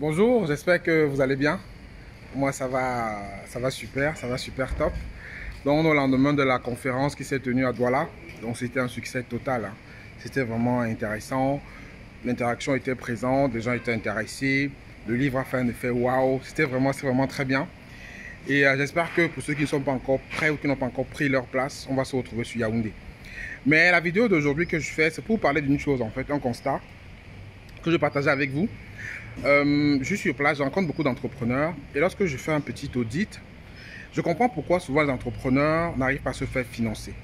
Bonjour, j'espère que vous allez bien. Moi, ça va super top. Donc, au lendemain de la conférence qui s'est tenue à Douala, donc c'était un succès total, hein. C'était vraiment intéressant. L'interaction était présente, les gens étaient intéressés. Le livre a fait un effet waouh. C'est vraiment très bien. Et j'espère que pour ceux qui ne sont pas encore prêts ou qui n'ont pas encore pris leur place, on va se retrouver sur Yaoundé. Mais la vidéo d'aujourd'hui que je fais, c'est pour vous parler d'une chose en fait, un constat que je partageais avec vous. Je suis sur place, je rencontre beaucoup d'entrepreneurs et lorsque je fais un petit audit, je comprends pourquoi souvent les entrepreneurs n'arrivent pas à se faire financer.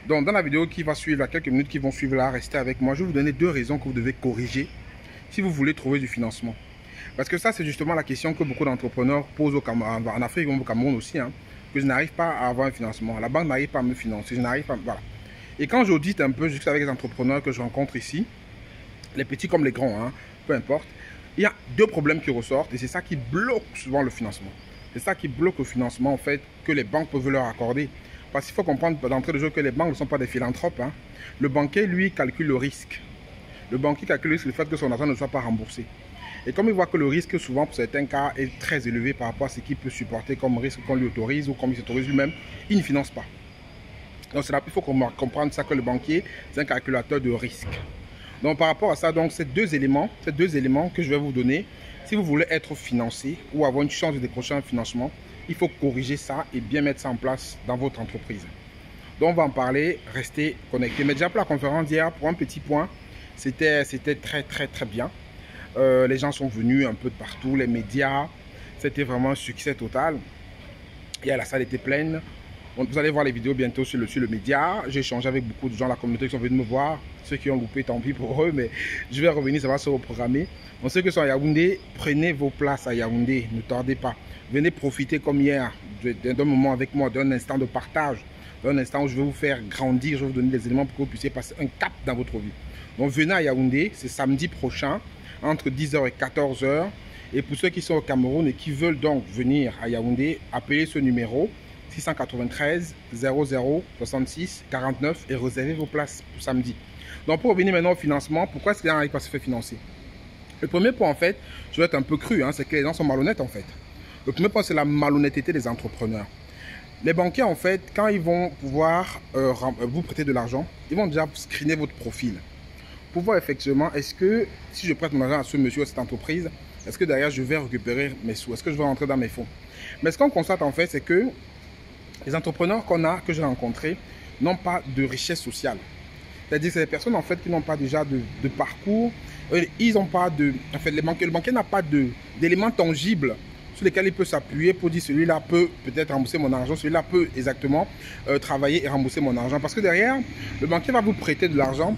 Donc dans la vidéo qui va suivre, à quelques minutes qui vont suivre là, restez avec moi, je vais vous donner deux raisons que vous devez corriger si vous voulez trouver du financement. Parce que ça, c'est justement la question que beaucoup d'entrepreneurs posent en Afrique, au Cameroun aussi, hein, que je n'arrive pas à avoir un financement. La banque n'arrive pas à me financer, je n'arrive pas, voilà. Et quand j'audite un peu, juste avec les entrepreneurs que je rencontre ici, les petits comme les grands, hein, peu importe, il y a deux problèmes qui ressortent et c'est ça qui bloque souvent le financement. C'est ça qui bloque le financement en fait que les banques peuvent leur accorder. Parce qu'il faut comprendre d'entrée de jeu que les banques ne sont pas des philanthropes, hein. Le banquier, lui, calcule le risque. Le banquier calcule le fait que son argent ne soit pas remboursé. Et comme il voit que le risque, souvent, pour certains cas, est très élevé par rapport à ce qu'il peut supporter comme risque qu'on lui autorise ou comme il s'autorise lui-même, il ne finance pas. Donc c'est là qu'il faut comprendre ça, que le banquier, c'est un calculateur de risque. Donc par rapport à ça, donc ces deux éléments que je vais vous donner, si vous voulez être financé ou avoir une chance de décrocher un financement, il faut corriger ça et bien mettre ça en place dans votre entreprise. Donc on va en parler, restez connectés. Mais déjà pour la conférence d'hier, pour un petit point, c'était très bien. Les gens sont venus un peu de partout, les médias, c'était vraiment un succès total. Et la salle était pleine. Vous allez voir les vidéos bientôt sur le média. J'ai échangé avec beaucoup de gens de la communauté qui sont venus me voir. Ceux qui ont loupé, tant pis pour eux, mais je vais revenir, ça va se reprogrammer. Donc ceux qui sont à Yaoundé, prenez vos places à Yaoundé, ne tardez pas. Venez profiter comme hier d'un moment avec moi, d'un instant de partage, d'un instant où je vais vous faire grandir, je vais vous donner des éléments pour que vous puissiez passer un cap dans votre vie. Donc venez à Yaoundé, c'est samedi prochain, entre 10h et 14h. Et pour ceux qui sont au Cameroun et qui veulent donc venir à Yaoundé, appelez ce numéro 693 00 66 49 et réservez vos places pour samedi. Donc pour revenir maintenant au financement, pourquoi est-ce que les gens n'arrivent pas à se faire financer? Le premier point en fait, je vais être un peu cru, hein, c'est que les gens sont malhonnêtes en fait. Le premier point, c'est la malhonnêteté des entrepreneurs. Les banquiers en fait, quand ils vont pouvoir vous prêter de l'argent, ils vont déjà screener votre profil pour voir effectivement, est-ce que si je prête mon argent à ce monsieur ou à cette entreprise, est-ce que derrière je vais récupérer mes sous, est-ce que je vais rentrer dans mes fonds? Mais ce qu'on constate en fait, c'est que les entrepreneurs que j'ai rencontrés, n'ont pas de richesse sociale. C'est-à-dire que c'est des personnes en fait qui n'ont pas déjà de parcours. Ils n'ont pas de... En fait, le banquier n'a pas d'éléments tangibles sur lesquels il peut s'appuyer pour dire celui-là peut peut-être rembourser mon argent, celui-là peut exactement travailler et rembourser mon argent. Parce que derrière, le banquier va vous prêter de l'argent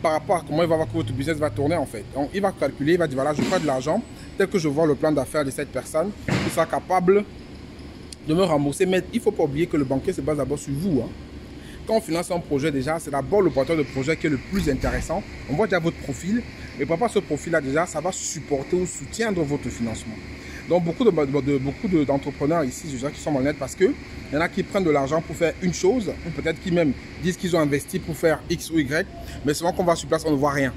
par rapport à comment il va voir que votre business va tourner en fait. Donc il va calculer, il va dire voilà, je prends de l'argent, tel que je vois le plan d'affaires de cette personne, il sera capable de me rembourser. Mais il ne faut pas oublier que le banquier se base d'abord sur vous, hein. Quand on finance un projet déjà, c'est d'abord le porteur de projet qui est le plus intéressant. On voit déjà votre profil. Et par rapport à ce profil-là déjà, ça va supporter ou soutiendre votre financement. Donc beaucoup d'entrepreneurs ici, je dirais qu'ils sont malhonnêtes parce qu'il y en a qui prennent de l'argent pour faire une chose, ou peut-être qu'ils même disent qu'ils ont investi pour faire X ou Y, mais souvent quand on va sur place, on ne voit rien.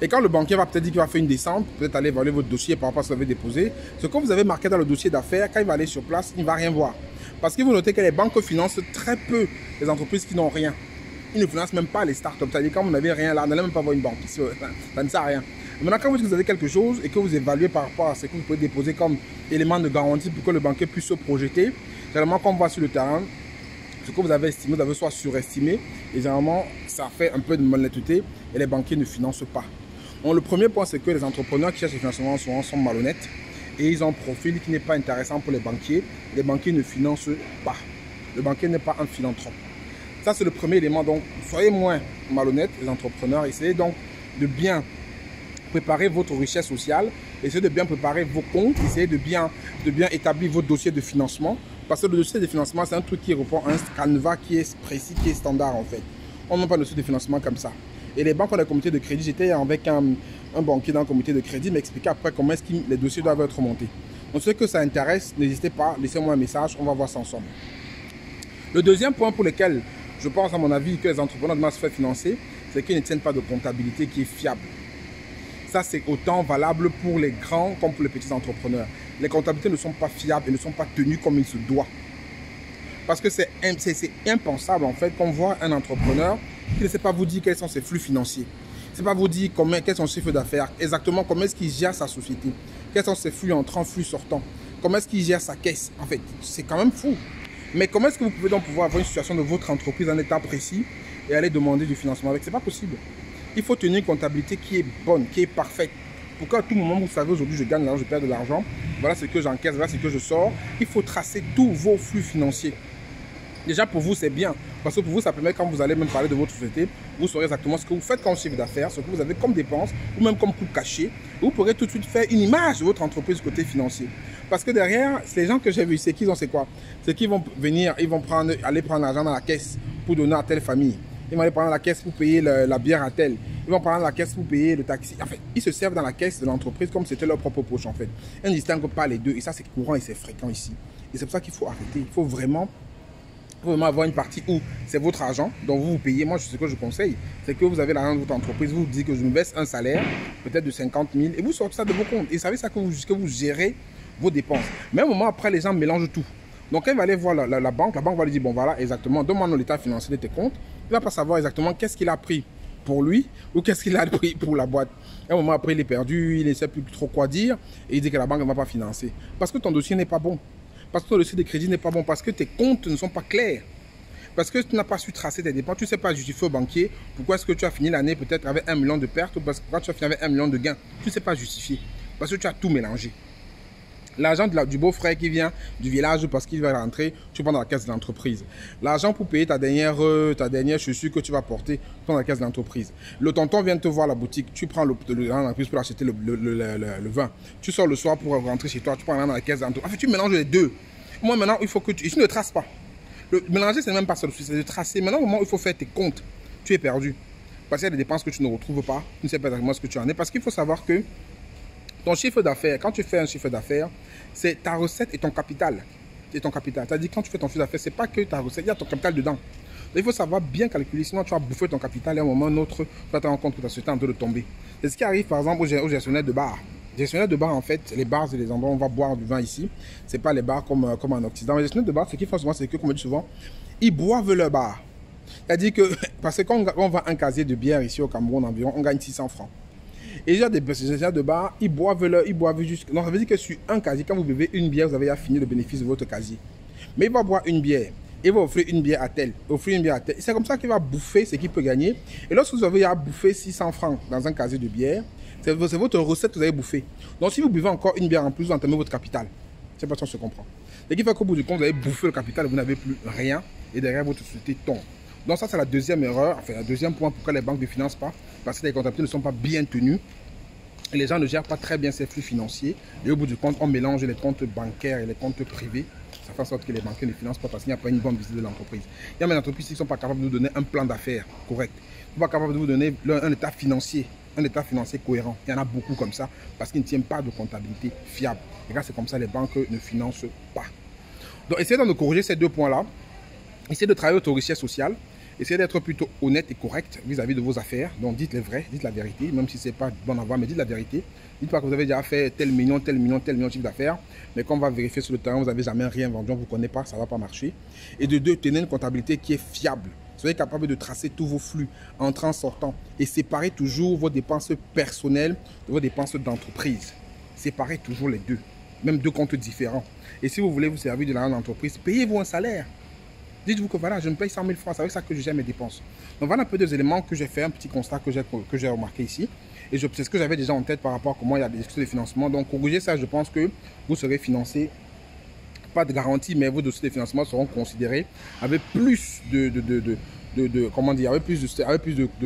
Et quand le banquier va peut-être dire qu'il va faire une descente, peut-être aller évaluer votre dossier par rapport à ce que vous avez déposé, ce que vous avez marqué dans le dossier d'affaires, quand il va aller sur place, il ne va rien voir. Parce que vous notez que les banques financent très peu les entreprises qui n'ont rien. Ils ne financent même pas les startups. C'est-à-dire quand vous n'avez rien là, vous n'allez même pas voir une banque. Ça ne sert à rien. Maintenant, quand vous avez quelque chose et que vous évaluez par rapport à ce que vous pouvez déposer comme élément de garantie pour que le banquier puisse se projeter, généralement quand on va sur le terrain, ce que vous avez estimé, vous avez soit surestimé, et généralement ça fait un peu de malhonnêteté et les banquiers ne financent pas. Donc le premier point, c'est que les entrepreneurs qui cherchent le financement souvent sont malhonnêtes et ils ont un profil qui n'est pas intéressant pour les banquiers. Les banquiers ne financent pas. Le banquier n'est pas un philanthrope. Ça, c'est le premier élément. Donc, soyez moins malhonnêtes, les entrepreneurs. Essayez donc de bien préparer votre richesse sociale. Essayez de bien préparer vos comptes. Essayez de bien établir votre dossier de financement. Parce que le dossier de financement, c'est un truc qui répond à un canevas qui est précis, qui est standard en fait. On n'a pas de dossier de financement comme ça. Et les banques ont des comités de crédit. J'étais avec un banquier dans un comité de crédit, m'expliquait après comment est-ce que les dossiers doivent être montés. Donc ceux que ça intéresse, n'hésitez pas, laissez-moi un message, on va voir ça ensemble. Le deuxième point pour lequel je pense à mon avis que les entrepreneurs doivent se faire financer, c'est qu'ils ne tiennent pas de comptabilité qui est fiable. Ça, c'est autant valable pour les grands comme pour les petits entrepreneurs. Les comptabilités ne sont pas fiables et ne sont pas tenues comme il se doit. Parce que c'est impensable, en fait, qu'on voit un entrepreneur qui ne sait pas vous dire quels sont ses flux financiers. Il ne sait pas vous dire quels sont ses chiffres d'affaires, exactement comment est-ce qu'il gère sa société, quels sont ses flux entrants, flux sortants, comment est-ce qu'il gère sa caisse. En fait, c'est quand même fou. Mais comment est-ce que vous pouvez donc pouvoir avoir une situation de votre entreprise en état précis et aller demander du financement avec? Ce n'est pas possible. Il faut tenir une comptabilité qui est bonne, qui est parfaite. Pour qu'à tout moment, vous savez, aujourd'hui, je gagne de l'argent, je perds de l'argent. Voilà ce que j'encaisse, voilà ce que je sors. Il faut tracer tous vos flux financiers. Déjà, pour vous, c'est bien. Parce que pour vous, ça permet, quand vous allez même parler de votre société, vous saurez exactement ce que vous faites comme chiffre d'affaires, ce que vous avez comme dépenses, ou même comme coût caché. Vous pourrez tout de suite faire une image de votre entreprise côté financier. Parce que derrière, les gens que j'ai vus, c'est quoi? C'est qu'ils vont venir, ils vont aller prendre l'argent dans la caisse pour donner à telle famille. Ils vont aller prendre la caisse pour payer la bière à tel. Ils vont prendre la caisse pour payer le taxi. En fait, ils se servent dans la caisse de l'entreprise comme si c'était leur propre poche, en fait. Ils ne distinguent pas les deux. Et ça, c'est courant et c'est fréquent ici. Et c'est pour ça qu'il faut arrêter. Il faut vraiment avoir une partie où c'est votre argent, dont vous vous payez. Moi, ce que je conseille, c'est que vous avez l'argent de votre entreprise. Vous vous dites que je me baisse un salaire, peut-être de 50 000, et vous sortez ça de vos comptes. Et vous savez ça que vous gérez vos dépenses. Mais à un moment après, les gens mélangent tout. Donc, quand il va aller voir la banque va lui dire, bon voilà, exactement, demande-nous l'état financier de tes comptes. Il ne va pas savoir exactement qu'est-ce qu'il a pris pour lui ou qu'est-ce qu'il a pris pour la boîte. À un moment après, il est perdu, il ne sait plus trop quoi dire et il dit que la banque ne va pas financer. Parce que ton dossier n'est pas bon. Parce que ton dossier de crédit n'est pas bon. Parce que tes comptes ne sont pas clairs. Parce que tu n'as pas su tracer tes dépenses. Tu ne sais pas justifier au banquier pourquoi est-ce que tu as fini l'année peut-être avec 1 million de pertes ou pourquoi tu as fini avec 1 million de gains. Tu ne sais pas justifier. Parce que tu as tout mélangé. L'argent du beau-frère qui vient du village parce qu'il va rentrer, tu prends dans la caisse de l'entreprise. L'argent pour payer ta dernière chaussure que tu vas porter, tu prends dans la caisse de l'entreprise. Le tonton vient te voir à la boutique, tu prends l'entreprise pour acheter le vin. Tu sors le soir pour rentrer chez toi, tu prends l'argent dans la caisse de l'entreprise. En fait, tu mélanges les deux. Moi, maintenant, il faut que tu ne traces pas. Le mélanger, c'est même pas ça, c'est de tracer. Maintenant, au moment où il faut faire tes comptes, tu es perdu. Parce qu'il y a des dépenses que tu ne retrouves pas, tu ne sais pas exactement ce que tu en es. Parce qu'il faut savoir que ton chiffre d'affaires, quand tu fais un chiffre d'affaires, c'est ta recette et ton capital. C'est ton capital. C'est-à-dire quand tu fais ton chiffre d'affaires, ce n'est pas que ta recette, il y a ton capital dedans. Donc, il faut savoir bien calculer, sinon tu vas bouffer ton capital et à un moment ou un autre, tu vas te rendre compte que ta société est en train de tomber. C'est ce qui arrive par exemple au gestionnaire de bar. Les gestionnaires de bar, en fait, les bars, c'est les endroits où on va boire du vin ici. Ce n'est pas les bars comme en Occident. Les gestionnaires de bar, ce qu'ils font souvent, c'est que, comme je dis souvent, ils boivent leur bar. C'est-à-dire que, parce que quand on vend un casier de bière ici au Cameroun environ, on gagne 600 francs. Et il y a des gestionnaires de bar, ils boivent juste. Donc ça veut dire que sur un casier, quand vous buvez une bière, vous avez fini le bénéfice de votre casier. Mais il va boire une bière. Il va offrir une bière à tel, offrir une bière à tel. C'est comme ça qu'il va bouffer ce qu'il peut gagner. Et lorsque vous avez bouffé 600 francs dans un casier de bière, c'est votre recette que vous avez bouffé. Donc si vous buvez encore une bière en plus, vous entamez votre capital. Je ne sais pas si on se comprend. Ce qui fait qu'au bout du compte, vous avez bouffé le capital et vous n'avez plus rien. Et derrière, votre société tombe. Donc ça, c'est la deuxième erreur, enfin, le deuxième point pourquoi les banques ne financent pas. Parce que les comptabilités ne sont pas bien tenues. Et les gens ne gèrent pas très bien ces flux financiers. Et au bout du compte, on mélange les comptes bancaires et les comptes privés. Ça fait en sorte que les banquiers ne financent pas parce qu'il n'y a pas une bonne visite de l'entreprise. Il y a des entreprises qui ne sont pas capables de vous donner un plan d'affaires correct. Ils ne sont pas capables de vous donner un état financier cohérent. Il y en a beaucoup comme ça parce qu'ils ne tiennent pas de comptabilité fiable. Et là, c'est comme ça les banques ne financent pas. Donc, essayez de corriger ces deux points-là. Essayez de travailler votre richesse sociale. Essayez d'être plutôt honnête et correct vis-à-vis de vos affaires. Donc, dites les vrais, dites la vérité, même si ce n'est pas bon à voir, mais dites la vérité. Dites pas que vous avez déjà fait tel million de chiffre d'affaires, mais quand on va vérifier sur le terrain, vous n'avez jamais rien vendu, on ne vous connaît pas, ça ne va pas marcher. Et de deux, tenez une comptabilité qui est fiable. Soyez capable de tracer tous vos flux, entrant, sortant, et séparez toujours vos dépenses personnelles de vos dépenses d'entreprise. Séparez toujours les deux, même deux comptes différents. Et si vous voulez vous servir de l'argent d'entreprise, payez-vous un salaire. Dites-vous que voilà, je me paye 100 000 francs, c'est avec ça que je gère mes dépenses. Donc voilà un peu des éléments que j'ai fait, un petit constat que j'ai remarqué ici. Et c'est ce que j'avais déjà en tête par rapport à comment il y a des dossiers de financement. Donc corriger ça, je pense que vous serez financé, pas de garantie, mais vos dossiers de financement seront considérés avec plus de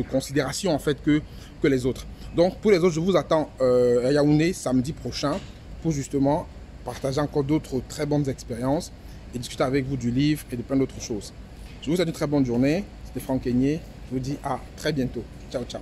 considération en fait que les autres. Donc pour les autres, je vous attends à Yaoundé samedi prochain pour justement partager encore d'autres très bonnes expériences et discuter avec vous du livre et de plein d'autres choses. Je vous souhaite une très bonne journée. C'était Franck Kenyé. Je vous dis à très bientôt. Ciao, ciao.